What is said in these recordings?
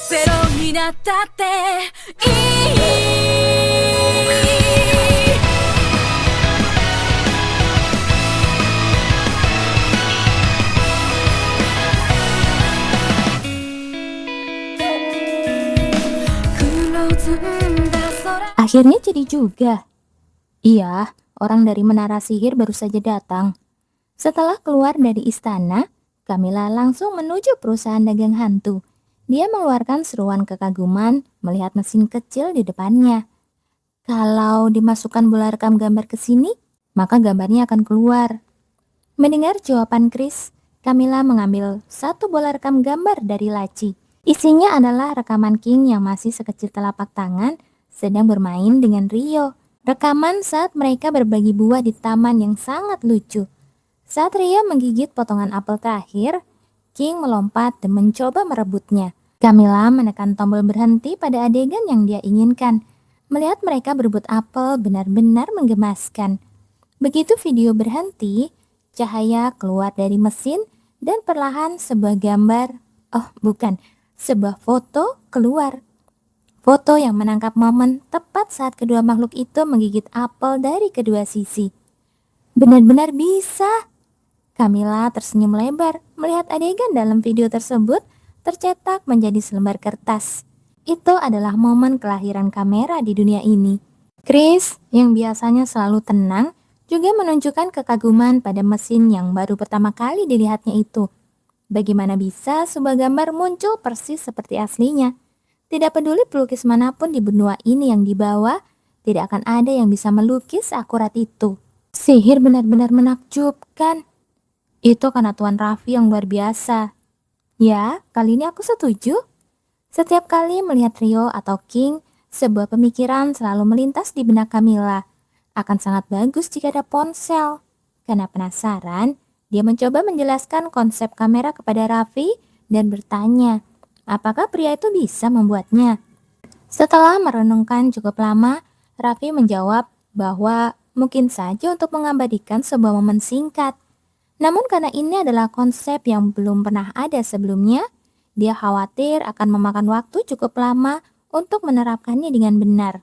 ゼロになったっていい。黒ずんだ空 Akhirnya jadi juga. Iya, orang dari Menara Sihir baru saja datang. Setelah keluar dari istana, Camilla langsung menuju perusahaan dagang hantu. Dia mengeluarkan seruan kekaguman melihat mesin kecil di depannya. Kalau dimasukkan bola rekam gambar ke sini, maka gambarnya akan keluar. Mendengar jawaban Chris, Camilla mengambil satu bola rekam gambar dari laci. Isinya adalah rekaman King yang masih sekecil telapak tangan sedang bermain dengan Rio. Rekaman saat mereka berbagi buah di taman yang sangat lucu. Saat Rio menggigit potongan apel terakhir, King melompat dan mencoba merebutnya. Camilla menekan tombol berhenti pada adegan yang dia inginkan. Melihat mereka berebut apel benar-benar menggemaskan. Begitu video berhenti, cahaya keluar dari mesin dan perlahan sebuah gambar, sebuah foto keluar. Foto yang menangkap momen tepat saat kedua makhluk itu menggigit apel dari kedua sisi. Benar-benar bisa. Camilla tersenyum lebar melihat adegan dalam video tersebut tercetak menjadi selembar kertas. Itu adalah momen kelahiran kamera di dunia ini. Chris, yang biasanya selalu tenang, juga menunjukkan kekaguman pada mesin yang baru pertama kali dilihatnya itu. Bagaimana bisa sebuah gambar muncul persis seperti aslinya? Tidak peduli pelukis manapun di benua ini yang dibawa, tidak akan ada yang bisa melukis akurat itu. Sihir benar-benar menakjubkan. Itu karena Tuan Raffi yang luar biasa. Ya, kali ini aku setuju. Setiap kali melihat Rio atau King, sebuah pemikiran selalu melintas di benak Camilla. Akan sangat bagus jika ada ponsel. Karena penasaran, dia mencoba menjelaskan konsep kamera kepada Raffi dan bertanya, apakah pria itu bisa membuatnya? Setelah merenungkan cukup lama, Raffi menjawab bahwa mungkin saja untuk mengabadikan sebuah momen singkat. Namun karena ini adalah konsep yang belum pernah ada sebelumnya, dia khawatir akan memakan waktu cukup lama untuk menerapkannya dengan benar.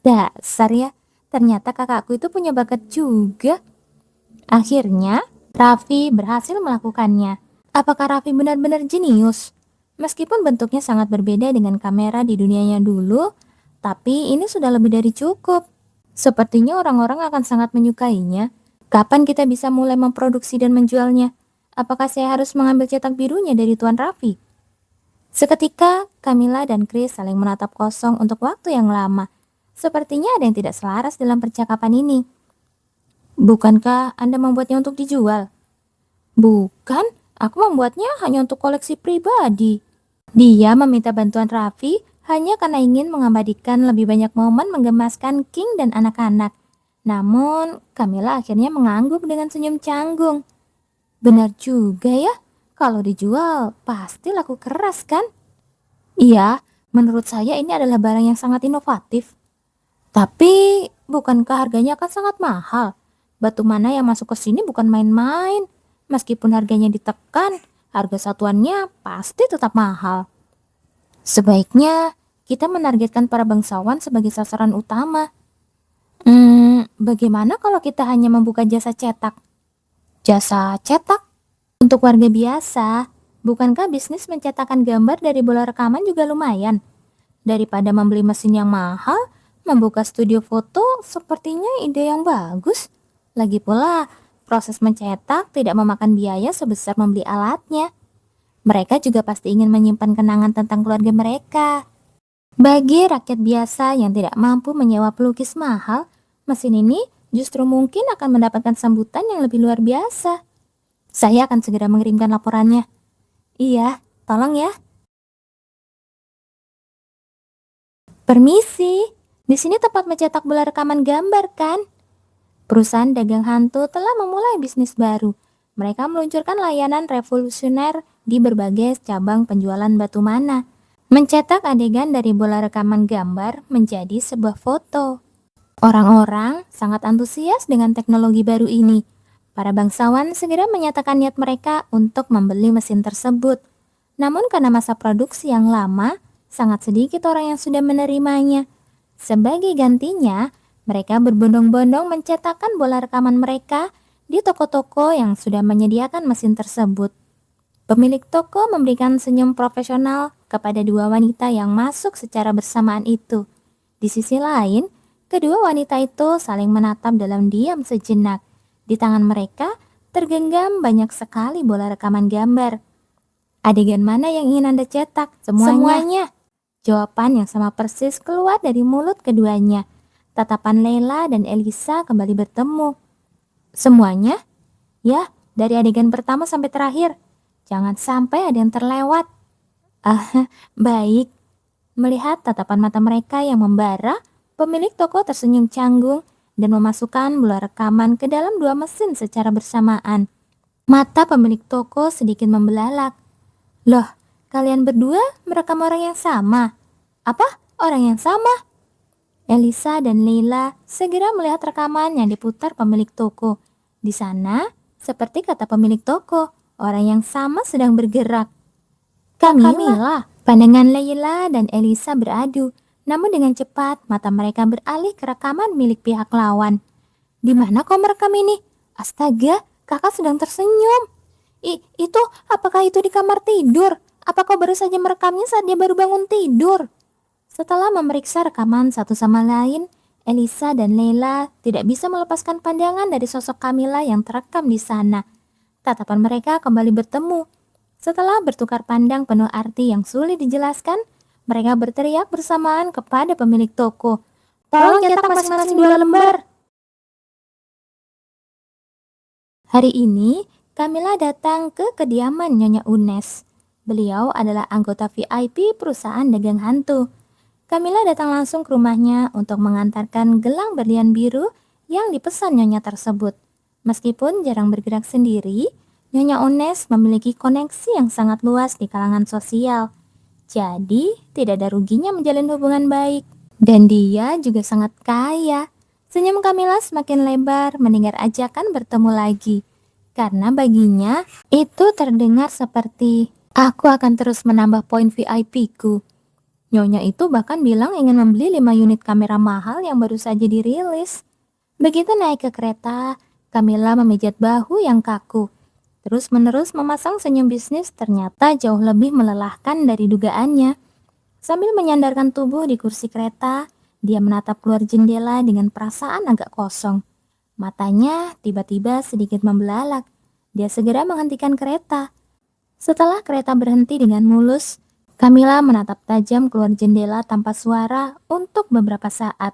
Dasar ya, ternyata kakakku itu punya bakat juga. Akhirnya, Raffi berhasil melakukannya. Apakah Raffi benar-benar jenius? Meskipun bentuknya sangat berbeda dengan kamera di dunianya dulu, tapi ini sudah lebih dari cukup. Sepertinya orang-orang akan sangat menyukainya. Kapan kita bisa mulai memproduksi dan menjualnya? Apakah saya harus mengambil cetak birunya dari Tuan Raffi? Seketika, Camilla dan Chris saling menatap kosong untuk waktu yang lama. Sepertinya ada yang tidak selaras dalam percakapan ini. Bukankah Anda membuatnya untuk dijual? Bukan, aku membuatnya hanya untuk koleksi pribadi. Dia meminta bantuan Raffi hanya karena ingin mengabadikan lebih banyak momen menggemaskan King dan anak-anak. Namun, Camilla akhirnya mengangguk dengan senyum canggung. Benar juga ya, kalau dijual pasti laku keras kan? Iya, menurut saya ini adalah barang yang sangat inovatif. Tapi, bukankah harganya akan sangat mahal? Batu mana yang masuk ke sini bukan main-main. Meskipun harganya ditekan, harga satuannya pasti tetap mahal. Sebaiknya kita menargetkan para bangsawan sebagai sasaran utama. Bagaimana kalau kita hanya membuka jasa cetak? Jasa cetak? Untuk warga biasa, bukankah bisnis mencetakkan gambar dari bola rekaman juga lumayan? Daripada membeli mesin yang mahal, membuka studio foto sepertinya ide yang bagus. Lagi pula, proses mencetak tidak memakan biaya sebesar membeli alatnya. Mereka juga pasti ingin menyimpan kenangan tentang keluarga mereka. Bagi rakyat biasa yang tidak mampu menyewa pelukis mahal, mesin ini justru mungkin akan mendapatkan sambutan yang lebih luar biasa. Saya akan segera mengirimkan laporannya. Iya, tolong ya. Permisi, di sini tempat mencetak bola rekaman gambar kan? Perusahaan dagang hantu telah memulai bisnis baru. Mereka meluncurkan layanan revolusioner di berbagai cabang penjualan batu mana. Mencetak adegan dari bola rekaman gambar menjadi sebuah foto. Orang-orang sangat antusias dengan teknologi baru ini. Para bangsawan segera menyatakan niat mereka untuk membeli mesin tersebut. Namun karena masa produksi yang lama, sangat sedikit orang yang sudah menerimanya. Sebagai gantinya, mereka berbondong-bondong mencetakkan bola rekaman mereka di toko-toko yang sudah menyediakan mesin tersebut. Pemilik toko memberikan senyum profesional kepada dua wanita yang masuk secara bersamaan itu. Di sisi lain, kedua wanita itu saling menatap dalam diam sejenak. Di tangan mereka tergenggam banyak sekali bola rekaman gambar. Adegan mana yang ingin Anda cetak? Semuanya. Jawaban yang sama persis keluar dari mulut keduanya. Tatapan Leila dan Elisa kembali bertemu. Semuanya? Ya, dari adegan pertama sampai terakhir. Jangan sampai ada yang terlewat. Baik. Melihat tatapan mata mereka yang membara, pemilik toko tersenyum canggung dan memasukkan bola rekaman ke dalam dua mesin secara bersamaan. Mata pemilik toko sedikit membelalak. Loh, kalian berdua merekam orang yang sama? Apa? Orang yang sama? Elisa dan Leila segera melihat rekaman yang diputar pemilik toko. Di sana, seperti kata pemilik toko, orang yang sama sedang bergerak. Kamila. Pandangan Leila dan Elisa beradu, namun dengan cepat mata mereka beralih ke rekaman milik pihak lawan. Di mana kau merekam ini? Astaga, kakak sedang tersenyum. Apakah itu di kamar tidur? Apa kau baru saja merekamnya saat dia baru bangun tidur? Setelah memeriksa rekaman satu sama lain, Elisa dan Leila tidak bisa melepaskan pandangan dari sosok Kamila yang terekam di sana. Tatapan mereka kembali bertemu. Setelah bertukar pandang penuh arti yang sulit dijelaskan, mereka berteriak bersamaan kepada pemilik toko. Tolong cetak masing-masing 2 lembar. Hari ini, Kamila datang ke kediaman Nyonya Unes. Beliau adalah anggota VIP perusahaan dagang hantu. Kamila datang langsung ke rumahnya untuk mengantarkan gelang berlian biru yang dipesan Nyonya tersebut. Meskipun jarang bergerak sendiri, Nyonya Unes memiliki koneksi yang sangat luas di kalangan sosial. Jadi, tidak ada ruginya menjalin hubungan baik. Dan dia juga sangat kaya. Senyum Kamila semakin lebar mendengar ajakan bertemu lagi. Karena baginya, itu terdengar seperti, aku akan terus menambah poin VIP-ku. Nyonya itu bahkan bilang ingin membeli 5 unit kamera mahal yang baru saja dirilis. Begitu naik ke kereta, Kamila memijat bahu yang kaku. Terus-menerus memasang senyum bisnis ternyata jauh lebih melelahkan dari dugaannya. Sambil menyandarkan tubuh di kursi kereta, dia menatap keluar jendela dengan perasaan agak kosong. Matanya tiba-tiba sedikit membelalak. Dia segera menghentikan kereta. Setelah kereta berhenti dengan mulus, Kamila menatap tajam keluar jendela tanpa suara untuk beberapa saat.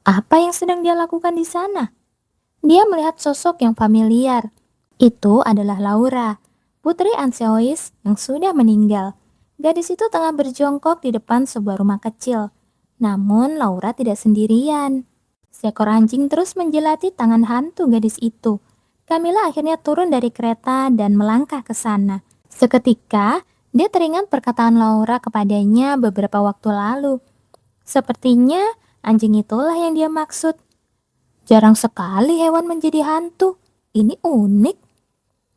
Apa yang sedang dia lakukan di sana? Dia melihat sosok yang familiar. Itu adalah Laura, putri Anseois yang sudah meninggal. Gadis itu tengah berjongkok di depan sebuah rumah kecil. Namun Laura tidak sendirian. Seekor anjing terus menjelati tangan hantu gadis itu. Kamila akhirnya turun dari kereta dan melangkah ke sana. Seketika, dia teringat perkataan Laura kepadanya beberapa waktu lalu. Sepertinya anjing itulah yang dia maksud. Jarang sekali hewan menjadi hantu. Ini unik.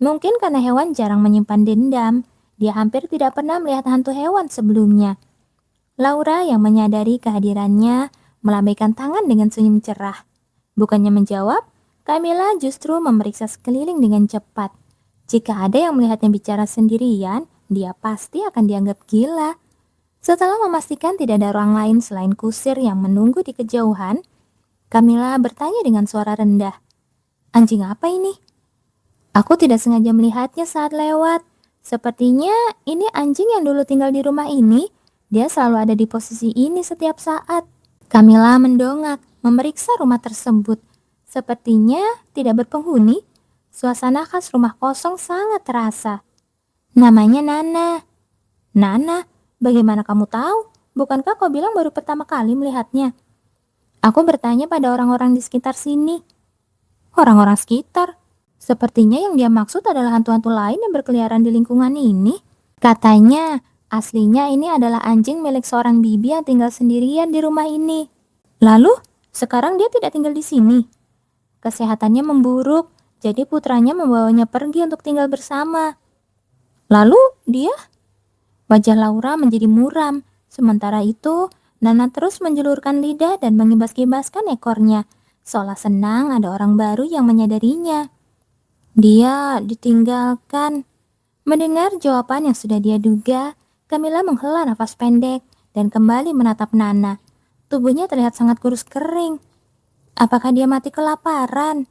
Mungkin karena hewan jarang menyimpan dendam, dia hampir tidak pernah melihat hantu hewan sebelumnya. Laura yang menyadari kehadirannya melambaikan tangan dengan senyum cerah. Bukannya menjawab, Kamila justru memeriksa sekeliling dengan cepat. Jika ada yang melihatnya bicara sendirian, dia pasti akan dianggap gila. Setelah memastikan tidak ada orang lain selain kusir yang menunggu di kejauhan, Kamila bertanya dengan suara rendah, "Anjing apa ini?" "Aku tidak sengaja melihatnya saat lewat. Sepertinya ini anjing yang dulu tinggal di rumah ini. Dia selalu ada di posisi ini setiap saat." Kamila mendongak, memeriksa rumah tersebut. Sepertinya tidak berpenghuni. Suasana khas rumah kosong sangat terasa. "Namanya Nana." "Nana? Bagaimana kamu tahu? Bukankah kau bilang baru pertama kali melihatnya?" "Aku bertanya pada orang-orang di sekitar sini." "Orang-orang sekitar? Sepertinya yang dia maksud adalah hantu-hantu lain yang berkeliaran di lingkungan ini. Katanya, aslinya ini adalah anjing milik seorang bibi yang tinggal sendirian di rumah ini. Lalu, sekarang dia tidak tinggal di sini. Kesehatannya memburuk, jadi putranya membawanya pergi untuk tinggal bersama. Lalu, dia? Wajah Laura menjadi muram. Sementara itu, Nana terus menjulurkan lidah dan mengibas-ibaskan ekornya, seolah senang ada orang baru yang menyadarinya. Dia ditinggalkan. Mendengar jawaban yang sudah dia duga, Camilla menghela nafas pendek dan kembali menatap Nana. Tubuhnya terlihat sangat kurus kering. Apakah dia mati kelaparan?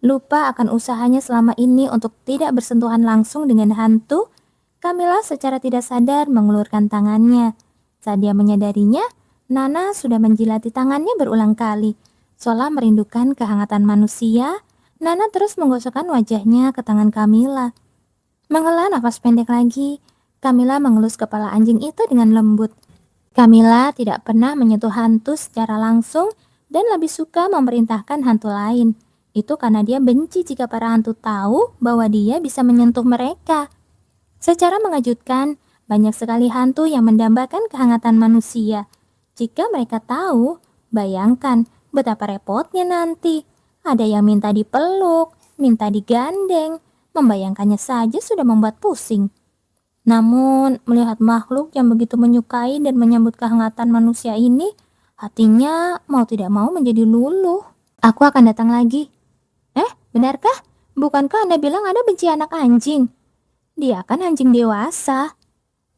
Lupa akan usahanya selama ini untuk tidak bersentuhan langsung dengan hantu, Camilla secara tidak sadar mengulurkan tangannya. Saat dia menyadarinya, Nana sudah menjilati tangannya berulang kali. Seolah merindukan kehangatan manusia, Nana terus menggosokkan wajahnya ke tangan Camilla. Menghela nafas pendek lagi, Camilla mengelus kepala anjing itu dengan lembut. Camilla tidak pernah menyentuh hantu secara langsung dan lebih suka memerintahkan hantu lain. Itu karena dia benci jika para hantu tahu bahwa dia bisa menyentuh mereka. Secara mengejutkan, banyak sekali hantu yang mendambakan kehangatan manusia. Jika mereka tahu, bayangkan betapa repotnya nanti. Ada yang minta dipeluk, minta digandeng, membayangkannya saja sudah membuat pusing. Namun, melihat makhluk yang begitu menyukai dan menyambut kehangatan manusia ini, hatinya mau tidak mau menjadi luluh. Aku akan datang lagi. Benarkah? Bukankah Anda bilang Anda benci anak anjing? Dia kan anjing dewasa.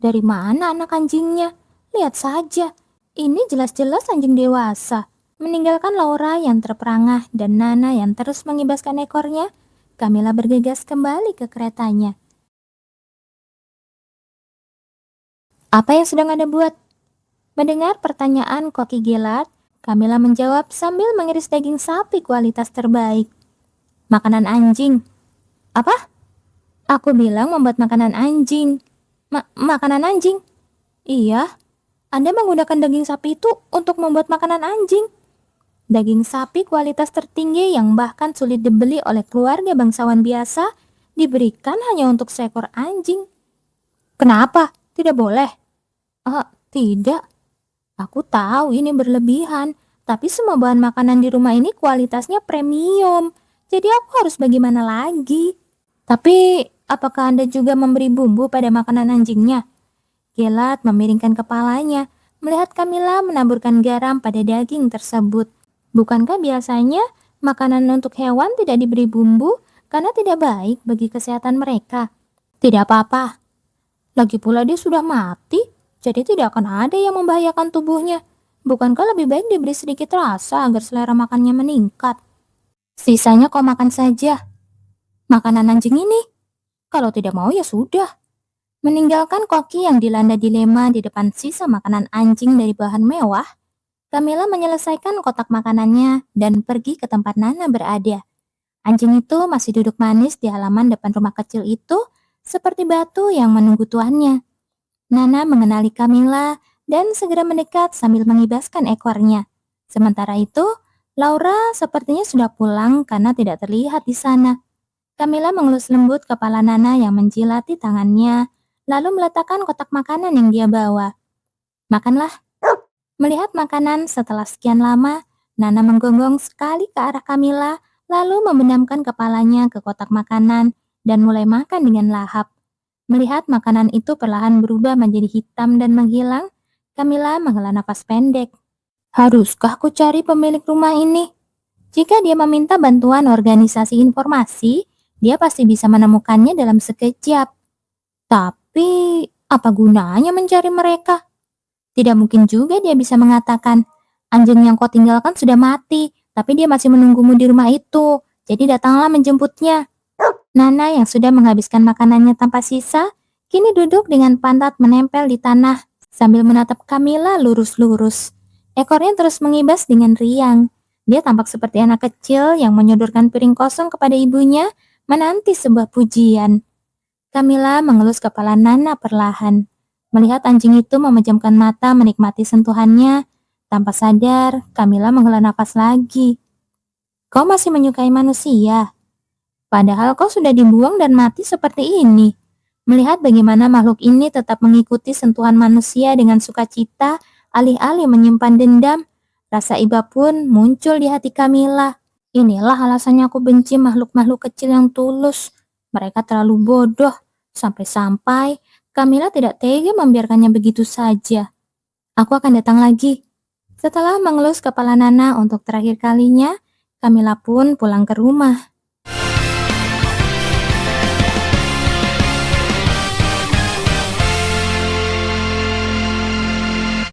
Dari mana anak anjingnya? Lihat saja, ini jelas-jelas anjing dewasa. Meninggalkan Laura yang terperangah dan Nana yang terus mengibaskan ekornya, Camilla bergegas kembali ke keretanya. Apa yang sedang Anda buat? Mendengar pertanyaan Koki Gillard, Camilla menjawab sambil mengiris daging sapi kualitas terbaik. Makanan anjing. Apa? Aku bilang membuat makanan anjing. Makanan anjing? Iya, Anda menggunakan daging sapi itu untuk membuat makanan anjing. Daging sapi kualitas tertinggi yang bahkan sulit dibeli oleh keluarga bangsawan biasa diberikan hanya untuk seekor anjing. Kenapa? Tidak boleh? Tidak. Aku tahu ini berlebihan, tapi semua bahan makanan di rumah ini kualitasnya premium. Jadi aku harus bagaimana lagi? Tapi, apakah Anda juga memberi bumbu pada makanan anjingnya? Gillard memiringkan kepalanya, melihat Camilla menaburkan garam pada daging tersebut. Bukankah biasanya makanan untuk hewan tidak diberi bumbu karena tidak baik bagi kesehatan mereka? Tidak apa-apa. Lagi pula dia sudah mati, jadi tidak akan ada yang membahayakan tubuhnya. Bukankah lebih baik diberi sedikit rasa agar selera makannya meningkat? Sisanya kau makan saja. Makanan anjing ini? Kalau tidak mau ya sudah. Meninggalkan Koki yang dilanda dilema di depan sisa makanan anjing dari bahan mewah, Camilla menyelesaikan kotak makanannya dan pergi ke tempat Nana berada. Anjing itu masih duduk manis di halaman depan rumah kecil itu, seperti batu yang menunggu tuannya. Nana mengenali Camilla dan segera mendekat sambil mengibaskan ekornya. Sementara itu, Laura sepertinya sudah pulang karena tidak terlihat di sana. Camilla mengelus lembut kepala Nana yang menjilati tangannya, lalu meletakkan kotak makanan yang dia bawa. Makanlah. Melihat makanan setelah sekian lama, Nana menggonggong sekali ke arah Camilla, lalu membenamkan kepalanya ke kotak makanan dan mulai makan dengan lahap. Melihat makanan itu perlahan berubah menjadi hitam dan menghilang, Camilla menghela nafas pendek. Haruskah aku cari pemilik rumah ini? Jika dia meminta bantuan organisasi informasi, dia pasti bisa menemukannya dalam sekejap. Tapi, apa gunanya mencari mereka? Tidak mungkin juga dia bisa mengatakan, anjing yang kau tinggalkan sudah mati, tapi dia masih menunggumu di rumah itu, jadi datanglah menjemputnya. Nana yang sudah menghabiskan makanannya tanpa sisa, kini duduk dengan pantat menempel di tanah, sambil menatap Camilla lurus-lurus. Ekornya terus mengibas dengan riang. Dia tampak seperti anak kecil yang menyodorkan piring kosong kepada ibunya, menanti sebuah pujian. Camilla mengelus kepala Nana perlahan. Melihat anjing itu memejamkan mata menikmati sentuhannya, tanpa sadar Camilla menghela nafas lagi. Kau masih menyukai manusia? Padahal kau sudah dibuang dan mati seperti ini. Melihat bagaimana makhluk ini tetap mengikuti sentuhan manusia dengan sukacita, alih-alih menyimpan dendam, rasa iba pun muncul di hati Camilla. Inilah alasannya aku benci makhluk-makhluk kecil yang tulus. Mereka terlalu bodoh, sampai-sampai Camilla tidak tega membiarkannya begitu saja. Aku akan datang lagi. Setelah mengelus kepala Nana untuk terakhir kalinya, Camilla pun pulang ke rumah.